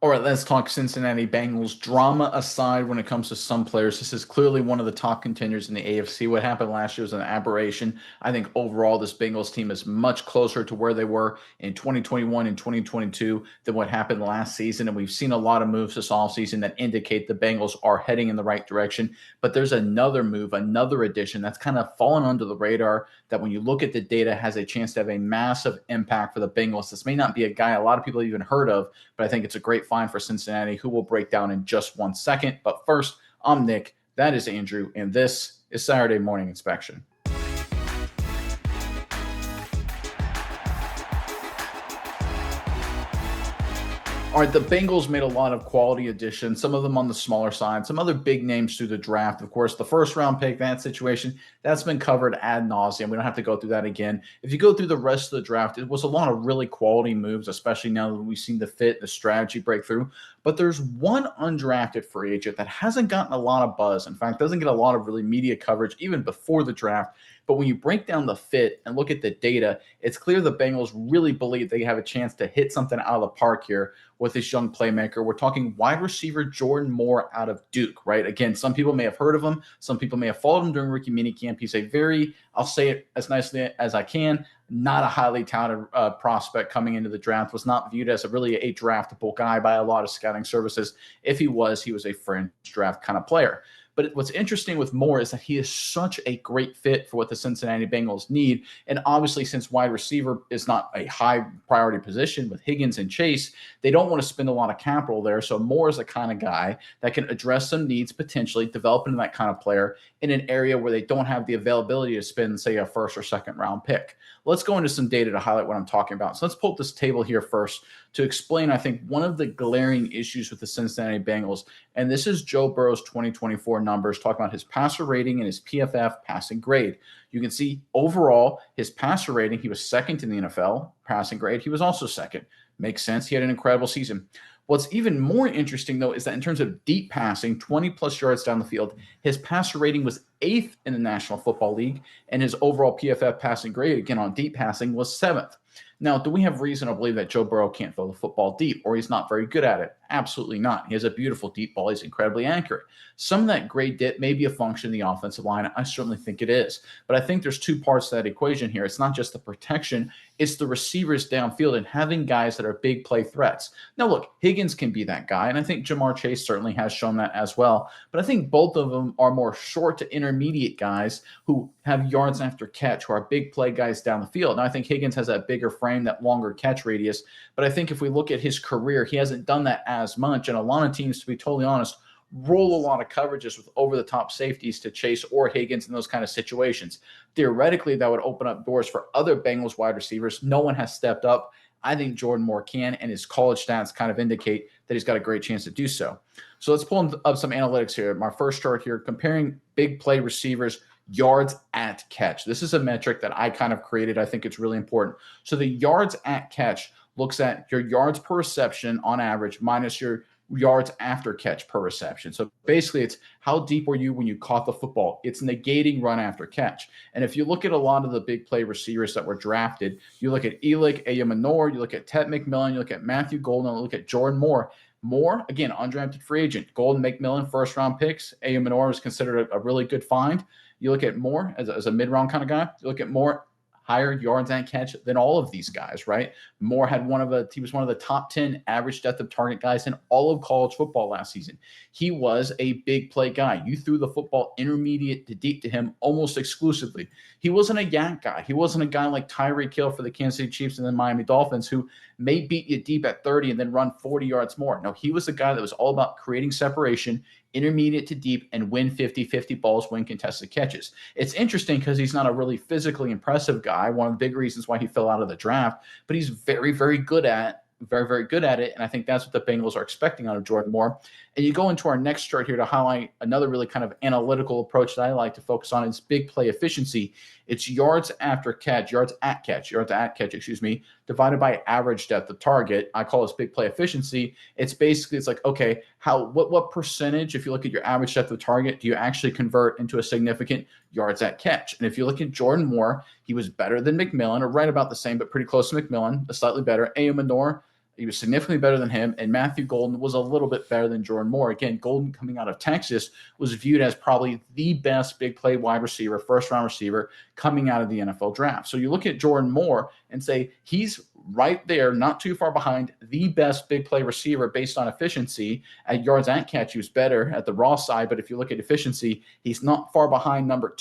All right, let's talk Cincinnati Bengals. Drama aside, when it comes to some players, this is clearly one of the top contenders in the AFC. What happened last year was an aberration. I think overall, this Bengals team is much closer to where they were in 2021 and 2022 than what happened last season. And we've seen a lot of moves this offseason that indicate the Bengals are heading in the right direction. But there's another move, another addition that's kind of fallen under the radar that when you look at the data has a chance to have a massive impact for the Bengals. This may not be a guy a lot of people have even heard of, but I think it's a great find for Cincinnati, who we'll break down in just 1 second. But first, I'm Nick, that is Andrew, and this is Saturday Morning Inspection. All right, the Bengals made a lot of quality additions, some of them on the smaller side, some other big names through the draft. Of course, the first round pick, that situation, that's been covered ad nauseum. We don't have to go through that again. If you go through the rest of the draft, it was a lot of really quality moves, especially now that we've seen the fit, the strategy breakthrough. But there's one undrafted free agent that hasn't gotten a lot of buzz. In fact, doesn't get a lot of really media coverage even before the draft. But when you break down the fit and look at the data, it's clear the Bengals really believe they have a chance to hit something out of the park here with this young playmaker. We're talking wide receiver Jordan Moore out of Duke, right? Again, some people may have heard of him. Some people may have followed him during rookie minicamp. He's a very, I'll say it as nicely as I can, not a highly talented prospect coming into the draft, was not viewed as a really a draftable guy by a lot of scouting services. If he was a fringe draft kind of player. But what's interesting with Moore is that he is such a great fit for what the Cincinnati Bengals need. And obviously, since wide receiver is not a high priority position with Higgins and Chase, they don't want to spend a lot of capital there. So Moore is the kind of guy that can address some needs, potentially develop into that kind of player in an area where they don't have the availability to spend, say, a first or second round pick. Let's go into some data to highlight what I'm talking about. So let's pull up this table here first to explain, I think, one of the glaring issues with the Cincinnati Bengals. And this is Joe Burrow's 2024 numbers, talking about his passer rating and his PFF passing grade. You can see overall his passer rating, he was second in the NFL. Passing grade, he was also second. Makes sense. He had an incredible season. What's even more interesting, though, is that in terms of deep passing, 20 plus yards down the field, his passer rating was eighth in the National Football League, and his overall PFF passing grade, again on deep passing, was seventh. Now, do we have reason to believe that Joe Burrow can't throw the football deep or he's not very good at it? Absolutely not. He has a beautiful deep ball. He's incredibly accurate. Some of that great dip may be a function of the offensive line. I certainly think it is. But I think there's two parts to that equation here. It's not just the protection, it's the receivers downfield and having guys that are big play threats. Now, look, Higgins can be that guy, and I think Jamar Chase certainly has shown that as well. But I think both of them are more short to intermediate guys who have yards after catch, who are big play guys down the field. Now, I think Higgins has that bigger frame, that longer catch radius. But I think if we look at his career, he hasn't done that as much. And a lot of teams, to be totally honest, roll a lot of coverages with over-the-top safeties to Chase or Higgins in those kind of situations. Theoretically, that would open up doors for other Bengals wide receivers. No one has stepped up. I think Jordan Moore can, and his college stats kind of indicate that he's got a great chance to do so. So let's pull up some analytics here. My first chart here, comparing big play receivers yards at catch. This is a metric that I kind of created. I think it's really important. So the yards at catch looks at your yards per reception on average minus your yards after catch per reception. So basically, it's how deep were you when you caught the football? It's negating run after catch. And if you look at a lot of the big play receivers that were drafted, you look at Elick, Ayamenor, you look at Ted McMillan, you look at Matthew Golden, you look at Jordan Moore. Moore, again, undrafted free agent. Golden, McMillan, first round picks. Ayamenor was considered a really good find. You look at Moore as a mid-round kind of guy. You look at Moore, higher yards and catch than all of these guys, right? Moore had he was one of the top 10 average depth of target guys in all of college football last season. He was a big play guy. You threw the football intermediate to deep to him almost exclusively. He wasn't a yak guy. He wasn't a guy like Tyreek Hill for the Kansas City Chiefs and the Miami Dolphins who may beat you deep at 30 and then run 40 yards more. No, he was a guy that was all about creating separation, intermediate to deep, and win 50-50 balls, win contested catches. It's interesting because he's not a really physically impressive guy, one of the big reasons why he fell out of the draft, but he's very, very good at it. And I think that's what the Bengals are expecting out of Jordan Moore. And you go into our next chart here to highlight another really kind of analytical approach that I like to focus on is big play efficiency. It's yards at catch, divided by average depth of target. I call this big play efficiency. It's like, okay, what percentage, if you look at your average depth of target, do you actually convert into a significant yards at catch? And if you look at Jordan Moore, he was better than McMillan, or right about the same, but pretty close to McMillan, slightly better. Ayamenor, He was significantly better than him, and Matthew Golden was a little bit better than Jordan Moore. Again, Golden coming out of Texas was viewed as probably the best big play wide receiver, first round receiver coming out of the NFL draft. So you look at Jordan Moore and say he's right there, not too far behind the best big play receiver based on efficiency. At yards and catch, he was better at the raw side, but if you look at efficiency, he's not far behind number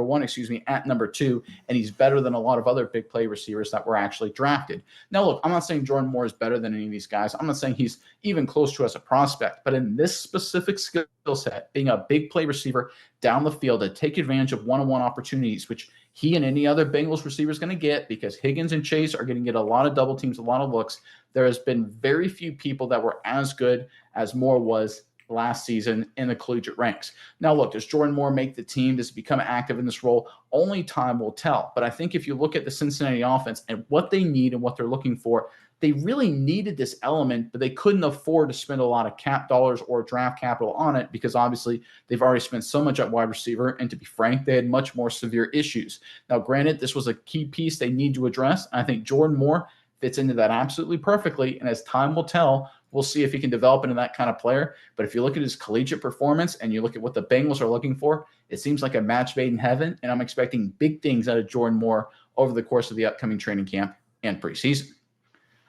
one, at number two, and he's better than a lot of other big play receivers that were actually drafted. Now, look, I'm not saying Jordan Moore is better than any of these guys. I'm not saying he's even close to as a prospect, but in this specific skill set, being a big play receiver down the field to take advantage of one-on-one opportunities, which he and any other Bengals receiver is going to get because Higgins and Chase are going to get a lot of double teams, a lot of looks. There has been very few people that were as good as Moore was last season in the collegiate ranks. Now, look, does Jordan Moore make the team? Does he become active in this role? Only time will tell. But I think if you look at the Cincinnati offense and what they need and what they're looking for, they really needed this element, but they couldn't afford to spend a lot of cap dollars or draft capital on it because obviously they've already spent so much at wide receiver. And to be frank, they had much more severe issues. Now, granted, this was a key piece they need to address. I think Jordan Moore fits into that absolutely perfectly. And as time will tell, we'll see if he can develop into that kind of player. But if you look at his collegiate performance and you look at what the Bengals are looking for, it seems like a match made in heaven. And I'm expecting big things out of Jordan Moore over the course of the upcoming training camp and preseason.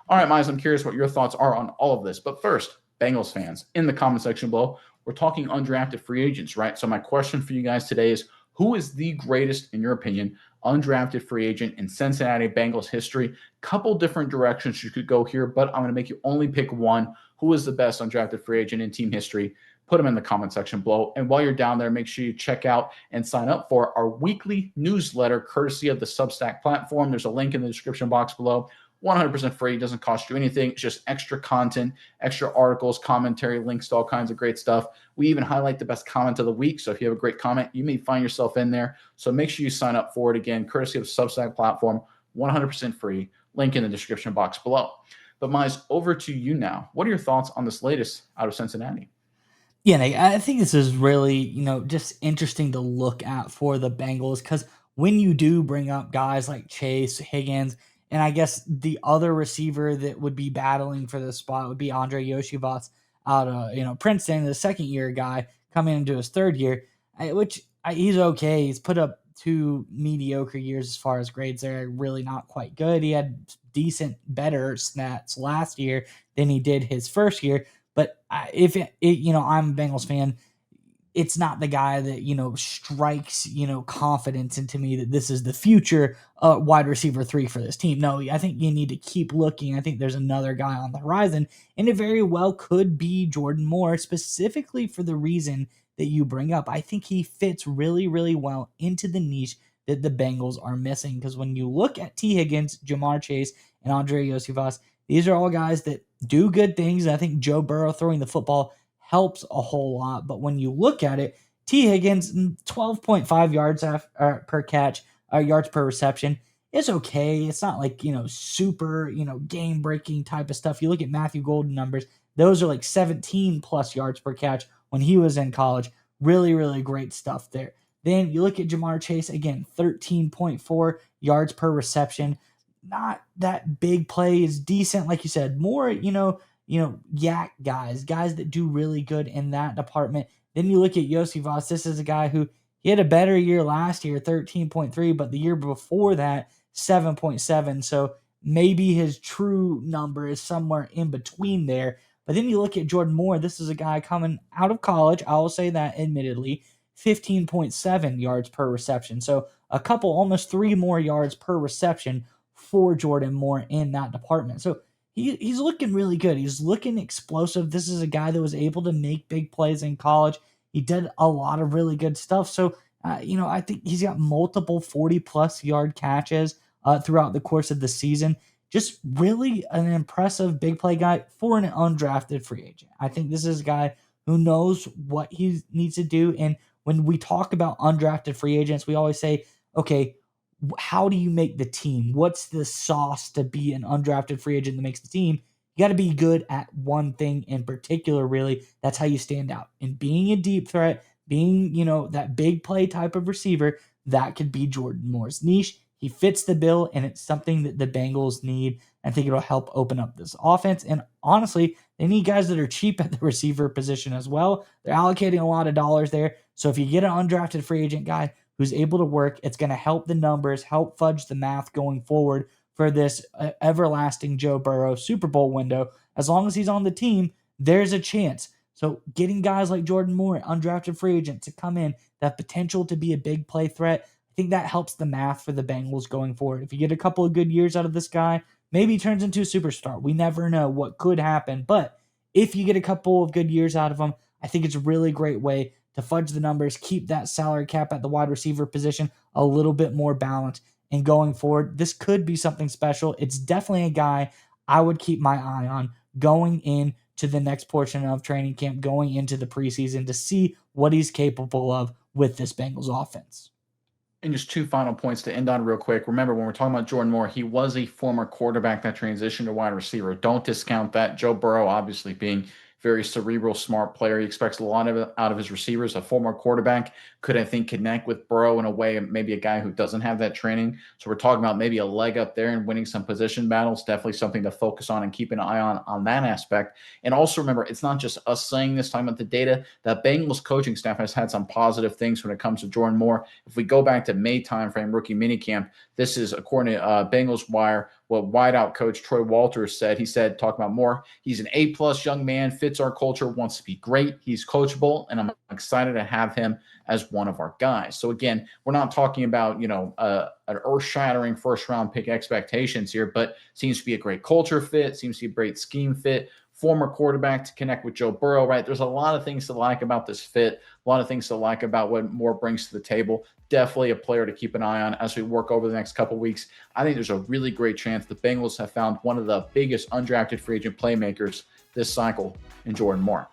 All right, Miles, I'm curious what your thoughts are on all of this. But first, Bengals fans, in the comment section below, we're talking undrafted free agents, right? So my question for you guys today is, who is the greatest, in your opinion, undrafted free agent in Cincinnati Bengals history? Couple different directions you could go here, but I'm going to make you only pick one. Who is the best undrafted free agent in team history? Put them in the comment section below. And while you're down there, make sure you check out and sign up for our weekly newsletter, courtesy of the Substack platform. There's a link in the description box below. 100% free, doesn't cost you anything. It's just extra content, extra articles, commentary, links to all kinds of great stuff. We even highlight the best comment of the week. So if you have a great comment, you may find yourself in there. So make sure you sign up for it. Again, courtesy of the Substack platform, 100% free. Link in the description box below. But Miles, over to you now. What are your thoughts on this latest out of Cincinnati? Yeah, Nate, I think this is really, just interesting to look at for the Bengals because when you do bring up guys like Chase, Higgins, and I guess the other receiver that would be battling for this spot would be Andre Yoshivas out of, Princeton, the second year guy coming into his third year, he's okay. He's put up two mediocre years as far as grades. They're really not quite good. He had decent, better stats last year than he did his first year. But if I'm a Bengals fan, it's not the guy that, strikes, confidence into me that this is the future wide receiver 3 for this team. No, I think you need to keep looking. I think there's another guy on the horizon, and it very well could be Jordan Moore, specifically for the reason that you bring up. I think he fits really, really well into the niche that the Bengals are missing. Because when you look at T. Higgins, Jamar Chase, and Andre Yosivas, these are all guys that do good things. I think Joe Burrow throwing the football helps a whole lot. But when you look at it, T. Higgins, 12.5 yards per catch, yards per reception. It's okay. It's not like, super, game breaking type of stuff. You look at Matthew Golden numbers, those are like 17 plus yards per catch when he was in college. Really, really great stuff there. Then you look at Jamar Chase, again, 13.4 yards per reception. Not that big play, is decent, like you said. More, yak guys that do really good in that department. Then you look at Yosivas. This is a guy who he had a better year last year, 13.3, but the year before that, 7.7. So maybe his true number is somewhere in between there. But then you look at Jordan Moore. This is a guy coming out of college. I will say that, admittedly, 15.7 yards per reception. So a couple, almost 3 more yards per reception for Jordan Moore in that department. So he's looking really good. He's looking explosive. This is a guy that was able to make big plays in college. He did a lot of really good stuff. So, I think he's got multiple 40-plus yard catches throughout the course of the season. Just really an impressive big play guy for an undrafted free agent. I think this is a guy who knows what he needs to do. And when we talk about undrafted free agents, we always say, okay, how do you make the team? What's the sauce to be an undrafted free agent that makes the team? You got to be good at one thing in particular, really. That's how you stand out. And being a deep threat, being, that big play type of receiver, that could be Jordan Moore's niche. He fits the bill, and it's something that the Bengals need. I think it'll help open up this offense. And honestly, they need guys that are cheap at the receiver position as well. They're allocating a lot of dollars there. So if you get an undrafted free agent guy who's able to work, it's going to help the numbers, help fudge the math going forward for this everlasting Joe Burrow Super Bowl window. As long as he's on the team, there's a chance. So getting guys like Jordan Moore, undrafted free agent, to come in that have potential to be a big play threat, I think that helps the math for the Bengals going forward. If you get a couple of good years out of this guy, maybe he turns into a superstar. We never know what could happen. But if you get a couple of good years out of him, I think it's a really great way to fudge the numbers, keep that salary cap at the wide receiver position a little bit more balanced. And going forward, this could be something special. It's definitely a guy I would keep my eye on going into the next portion of training camp, going into the preseason to see what he's capable of with this Bengals offense. And just two final points to end on real quick. Remember, when we're talking about Jordan Moore, he was a former quarterback that transitioned to wide receiver. Don't discount that. Joe Burrow, obviously being very cerebral, smart player. He expects a lot of it out of his receivers. A former quarterback could, I think, connect with Burrow in a way, maybe a guy who doesn't have that training. So we're talking about maybe a leg up there and winning some position battles. Definitely something to focus on and keep an eye on that aspect. And also remember, it's not just us saying this, talking about the data. That Bengals coaching staff has had some positive things when it comes to Jordan Moore. If we go back to May timeframe, rookie minicamp, this is according to Bengals Wire, what wideout coach Troy Walters said. He said, talking about Moore, he's an A-plus young man, fits our culture, wants to be great. He's coachable, and I'm excited to have him as one of our guys. So again, we're not talking about, an earth-shattering first-round pick expectations here, but seems to be a great culture fit, seems to be a great scheme fit. Former quarterback to connect with Joe Burrow, right? There's a lot of things to like about this fit, a lot of things to like about what Moore brings to the table. Definitely a player to keep an eye on as we work over the next couple of weeks. I think there's a really great chance the Bengals have found one of the biggest undrafted free agent playmakers this cycle in Jordan Moore.